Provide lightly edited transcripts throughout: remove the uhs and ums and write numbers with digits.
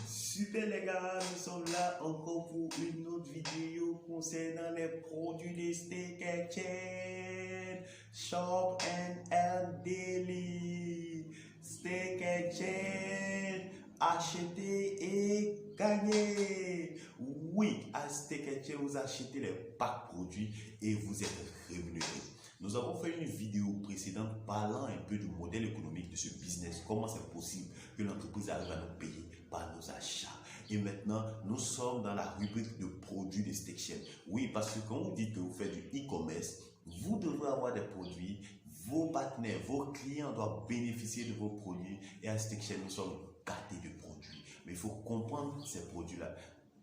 Super les gars, nous sommes là encore pour une autre vidéo concernant les produits de Steak and Chain Shop and Daily. Steak and Chain, acheter et gagner. Oui, à Steak and Chain, vous achetez les packs produits et vous êtes rémunéré. Nous avons fait une vidéo précédente parlant un peu du modèle économique de ce business, comment c'est possible que l'entreprise arrive à nous payer par nos achats. Et maintenant, nous sommes dans la rubrique de produits de Steak Chain. Oui, parce que quand vous dites que vous faites du e-commerce, vous devrez avoir des produits, vos partenaires, vos clients doivent bénéficier de vos produits. Et à Steak Chain, nous sommes gâtés de produits. Mais il faut comprendre ces produits-là.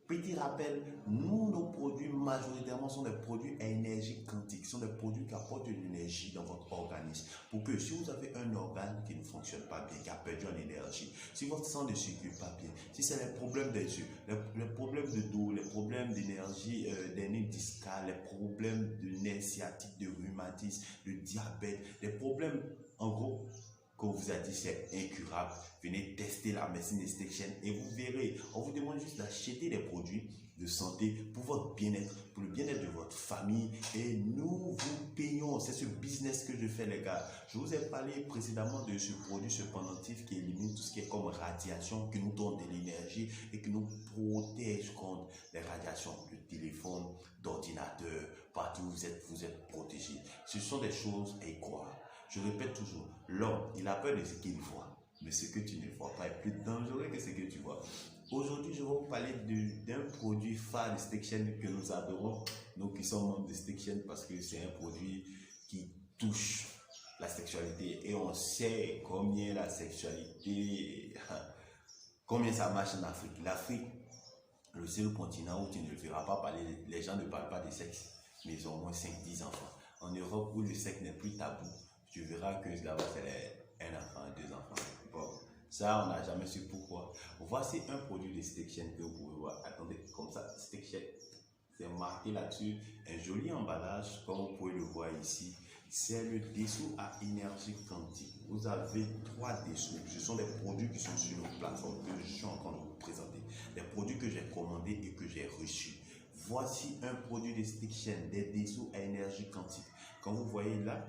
Petit rappel, nous, nos produits majoritairement sont des produits à énergie quantique. Ce sont des produits qui apportent de l'énergie dans votre organisme. Pour que si vous avez un organe qui ne fonctionne pas bien, qui a perdu en énergie, si votre sang ne circule pas bien, si c'est les problèmes des yeux, les problèmes de dos, les problèmes d'énergie, des nerfs discales, les problèmes de nerfs sciatiques, de rhumatisme, de diabète, les problèmes en gros, qu'on vous a dit c'est incurable, venez tester la médecine de Steak Chain et vous verrez, on vous demande juste d'acheter des produits de santé pour votre bien-être, pour le bien-être de votre famille et nous vous payons. C'est ce business que je fais les gars. Je vous ai parlé précédemment de ce produit, ce pendentif qui élimine tout ce qui est comme radiation, qui nous donne de l'énergie et qui nous protège contre les radiations de téléphone, d'ordinateur, partout où vous êtes protégés. Ce sont des choses à y croire. Je répète toujours, l'homme, il a peur de ce qu'il voit, mais ce que tu ne vois pas est plus dangereux que ce que tu vois. Aujourd'hui, je vais vous parler d'un produit phare de Steak Chain que nous adorons, nous qui sommes membres de Steak Chain, parce que c'est un produit qui touche la sexualité et on sait combien la sexualité, combien ça marche en Afrique. L'Afrique, le seul continent où tu ne verras pas parler, les gens ne parlent pas de sexe, mais ils ont au moins 5-10 enfants. En Europe, où le sexe n'est plus tabou, tu verras que là-bas, c'est un enfant, 2 enfants. Bon, ça, on n'a jamais su pourquoi. Voici un produit de Steak Chain que vous pouvez voir. Attendez, comme ça, Steak Chain, c'est marqué là-dessus. Un joli emballage, comme vous pouvez le voir ici. C'est le dessous à énergie quantique. Vous avez 3 dessous. Ce sont des produits qui sont sur nos plateformes que je suis en train de vous présenter. Des produits que j'ai commandés et que j'ai reçus. Voici un produit de Steak Chain, des dessous à énergie quantique. Quand vous voyez là,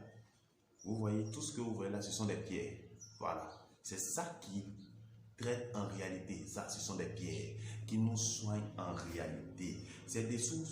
vous voyez, tout ce que vous voyez là, ce sont des pierres. Voilà. C'est ça qui traite en réalité. Ça, ce sont des pierres qui nous soignent en réalité. Ces dessous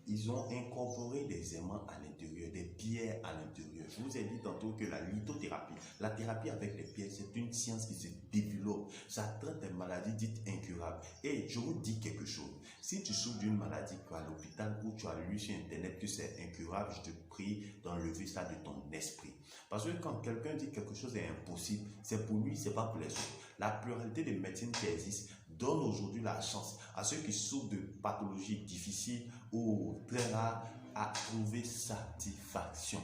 ils ont incorporé des aimants à l'intérieur, des pierres à l'intérieur. Je vous ai dit tantôt que la lithothérapie, la thérapie avec les pierres, c'est une science qui se développe. Ça traite des maladies dites incurables. Et je vous dis quelque chose. Si tu souffres d'une maladie à l'hôpital ou tu as lu sur Internet que c'est incurable, je te prie d'enlever ça de ton esprit. Parce que quand quelqu'un dit quelque chose est impossible, c'est pour lui, c'est pas pour les autres. La pluralité des médecines qui existent donne aujourd'hui la chance à ceux qui souffrent de pathologies difficiles ou très rares à trouver satisfaction.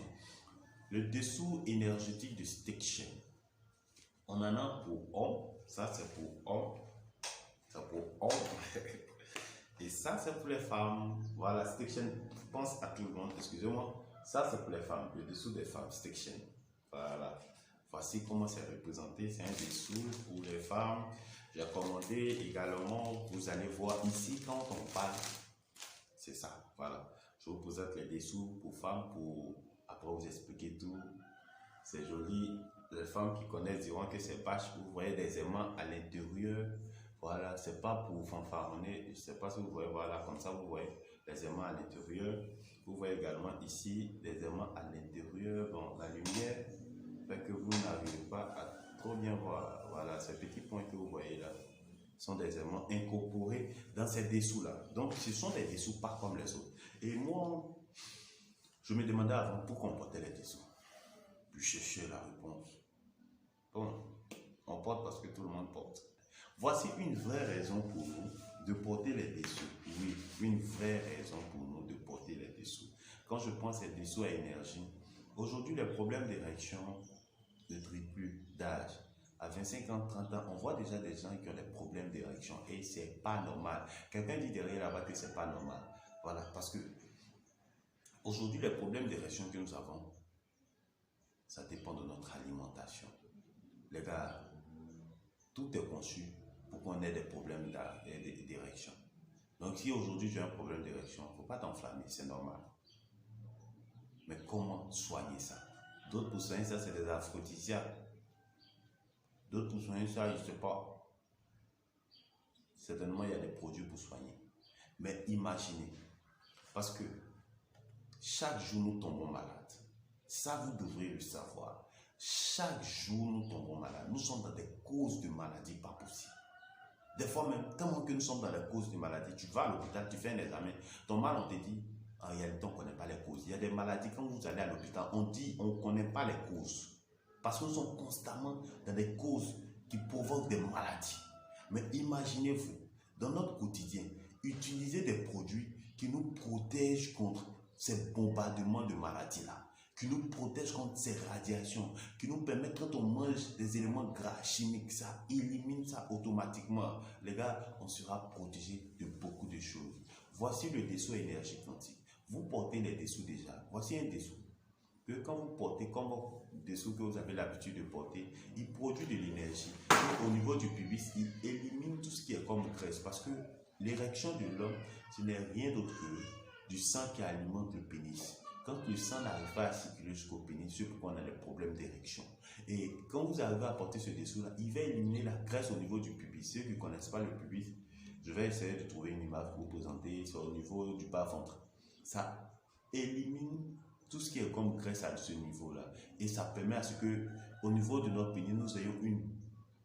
Le dessous énergétique de Steak Chain. On en a pour hommes, ça c'est pour hommes, c'est pour hommes. Et ça c'est pour les femmes. Voilà, Steak Chain, pense à tout le monde, excusez-moi. Ça c'est pour les femmes, le dessous des femmes, Steak Chain. Voilà. Voici comment c'est représenté. C'est un dessous pour les femmes. J'ai commandé également. Vous allez voir ici quand on parle. C'est ça. Voilà. Je vous présente les dessous pour femmes pour après vous expliquer tout. C'est joli. Les femmes qui connaissent diront que c'est vache. Vous voyez des aimants à l'intérieur. Voilà. C'est pas pour fanfaronner. Je ne sais pas si vous voyez. Voilà. Comme ça, vous voyez les aimants à l'intérieur. Vous voyez également ici les aimants à l'intérieur. Bon, la lumière fait que vous n'arrivez pas à trop bien voir. Voilà, ces petits points que vous voyez là sont des éléments incorporés dans ces dessous là. Donc ce sont des dessous pas comme les autres. Et moi, je me demandais avant pourquoi on portait les dessous. Puis je cherchais la réponse. Bon, on porte parce que tout le monde porte. Voici une vraie raison pour nous de porter les dessous. Oui, une vraie raison pour nous de porter les dessous. Quand je pense ces dessous à énergie, aujourd'hui les problèmes d'érection ne triplent plus d'âge. À 25 ans, 30 ans, on voit déjà des gens qui ont des problèmes d'érection et c'est pas normal. Quelqu'un dit derrière là-bas que c'est pas normal. Voilà, parce que aujourd'hui, les problèmes d'érection que nous avons, ça dépend de notre alimentation. Les gars, tout est conçu pour on ait des problèmes d'érection. Donc si aujourd'hui tu as un problème d'érection, il ne faut pas t'enflammer, c'est normal. Mais comment soigner ça? D'autres pour soigner ça, c'est des aphrodisiaques. D'autres pour soigner ça, je ne sais pas. Certainement, il y a des produits pour soigner. Mais imaginez, parce que chaque jour nous tombons malades. Ça, vous devrez le savoir. Chaque jour nous tombons malades. Nous sommes dans des causes de maladies pas possibles. Des fois même, tellement que nous sommes dans les causes de maladies, tu vas à l'hôpital, tu fais un examen, ton mal, on te dit, en réalité, on ne connaît pas les causes. Il y a des maladies, quand vous allez à l'hôpital, on dit, on ne connaît pas les causes. Parce que nous sommes constamment dans des causes qui provoquent des maladies. Mais imaginez-vous, dans notre quotidien, utiliser des produits qui nous protègent contre ces bombardements de maladies-là, qui nous protègent contre ces radiations, qui nous permettent, quand on mange des éléments gras chimiques, ça élimine ça automatiquement. Les gars, on sera protégé de beaucoup de choses. Voici le dessous énergie quantique. Vous portez les dessous déjà. Voici un dessous que quand vous portez, comme dessous que vous avez l'habitude de porter, il produit de l'énergie. Au niveau du pubis, il élimine tout ce qui est comme graisse. Parce que l'érection de l'homme, ce n'est rien d'autre que du sang qui alimente le pénis. Quand le sang n'arrive pas à circuler jusqu'au pénis, c'est pourquoi on a des problèmes d'érection. Et quand vous arrivez à porter ce dessous-là, il va éliminer la graisse au niveau du pubis. Ceux qui ne connaissent pas le pubis, je vais essayer de trouver une image pour vous présenter sur au niveau du bas-ventre. Ça élimine tout ce qui est comme graisse à ce niveau-là. Et ça permet à ce que, au niveau de notre pénis, nous ayons une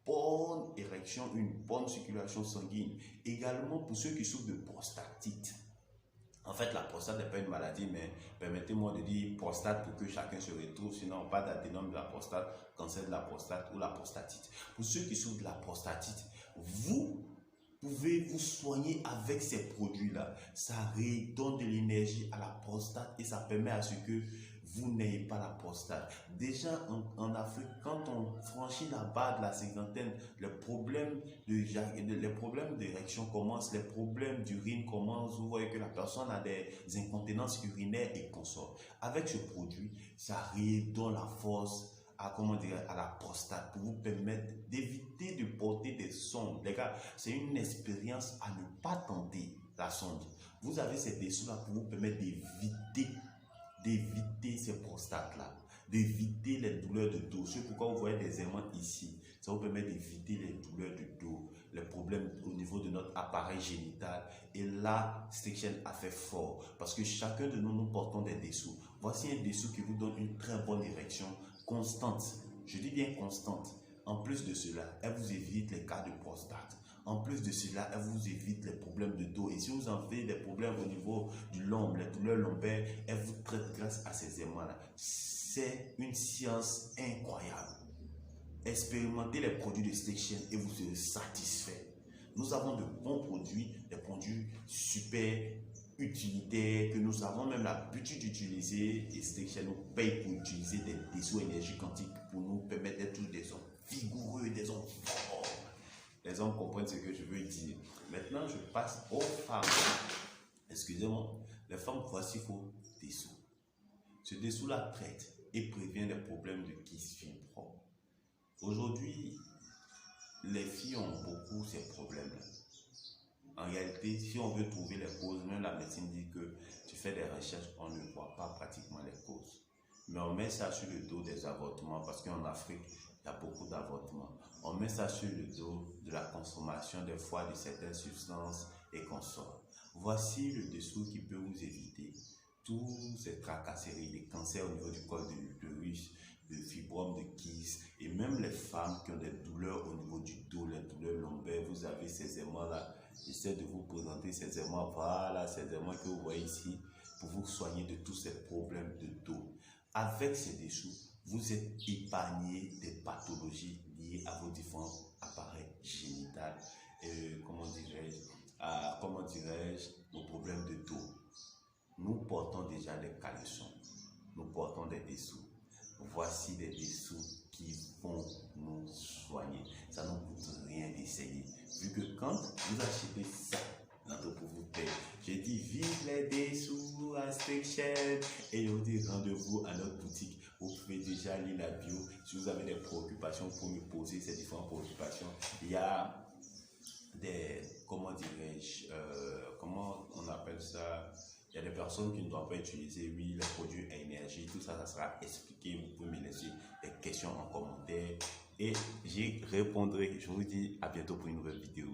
bonne érection, une bonne circulation sanguine. Également pour ceux qui souffrent de prostatite. En fait, la prostate n'est pas une maladie, mais permettez-moi de dire prostate pour que chacun se retrouve, sinon pas d'adénome de la prostate, cancer de la prostate ou la prostatite. Pour ceux qui souffrent de la prostatite, vous pouvez vous soigner avec ces produits-là. Ça redonne de l'énergie à la prostate et ça permet à ce que vous n'ayez pas la prostate. Déjà en Afrique, quand on franchit la barre de la cinquantaine, les problèmes d'érection commencent, les problèmes d'urine commencent. Vous voyez que la personne a des incontinences urinaires et consorts. Avec ce produit, ça redonne la force à la prostate pour vous permettre d'éviter de porter des sondes. Les gars, c'est une expérience à ne pas tenter, la sonde. Vous avez ces dessous-là pour vous permettre d'éviter ces prostates-là, d'éviter les douleurs de dos. C'est pourquoi vous voyez des aimants ici. Ça vous permet d'éviter les douleurs de dos, les problèmes au niveau de notre appareil génital. Et là, Stiction a fait fort parce que chacun de nous, nous portons des dessous. Voici un dessous qui vous donne une très bonne érection constante. Je dis bien constante. En plus de cela, elle vous évite les cas de prostate. En plus de cela, elle vous évite les problèmes de dos. Et si vous en avez des problèmes au niveau du lombe, les douleurs lombaires, elle vous traite grâce à ces aimants-là. C'est une science incroyable. Expérimentez les produits de Stiction et vous serez satisfait. Nous avons de bons produits, des produits super utilitaires que nous avons même l'habitude d'utiliser. Et Stiction nous paye pour utiliser des dessous énergie quantique pour nous permettre d'être des hommes vigoureux, des hommes forts. Les hommes comprennent ce que je veux dire. Maintenant, je passe aux femmes. Excusez-moi. Les femmes, voici vos dessous. Ce dessous-là traite et prévient les problèmes de kyste fibromes. Aujourd'hui, les filles ont beaucoup ces problèmes-là. En réalité, si on veut trouver les causes, même la médecine dit que tu fais des recherches, on ne voit pas pratiquement les causes. Mais on met ça sur le dos des avortements parce qu'en Afrique, il y a beaucoup d'avortements. On met ça sur le dos de la consommation des fois de certaines substances et consorts. Voici le dessous qui peut vous éviter tous ces tracasseries, les cancers au niveau du col de l'utérus, de fibromes, de kyste, et même les femmes qui ont des douleurs au niveau du dos, les douleurs lombaires. Vous avez ces aimants-là. J'essaie de vous présenter ces aimants. Voilà, ces aimants que vous voyez ici pour vous soigner de tous ces problèmes de dos. Avec ces dessous, vous êtes épargné des pathologies liées à vos différents appareils génitaux, comment dirais-je, aux problèmes de dos. Nous portons déjà des caleçons, nous portons des dessous. Voici des dessous qui vont nous soigner. Ça ne coûte rien d'essayer. Vu que quand vous achetez ça, pour vous payer, j'ai dit vive les dessous à Stiction et je vous dis rendez-vous à notre boutique. Vous pouvez déjà lire la bio. Si vous avez des préoccupations, pour me poser ces différentes préoccupations. Il y a faire ça. Il y a des personnes qui ne doivent pas utiliser, oui, les produits à énergie, tout ça, ça sera expliqué. Vous pouvez me laisser des questions en commentaire et j'y répondrai. Je vous dis à bientôt pour une nouvelle vidéo.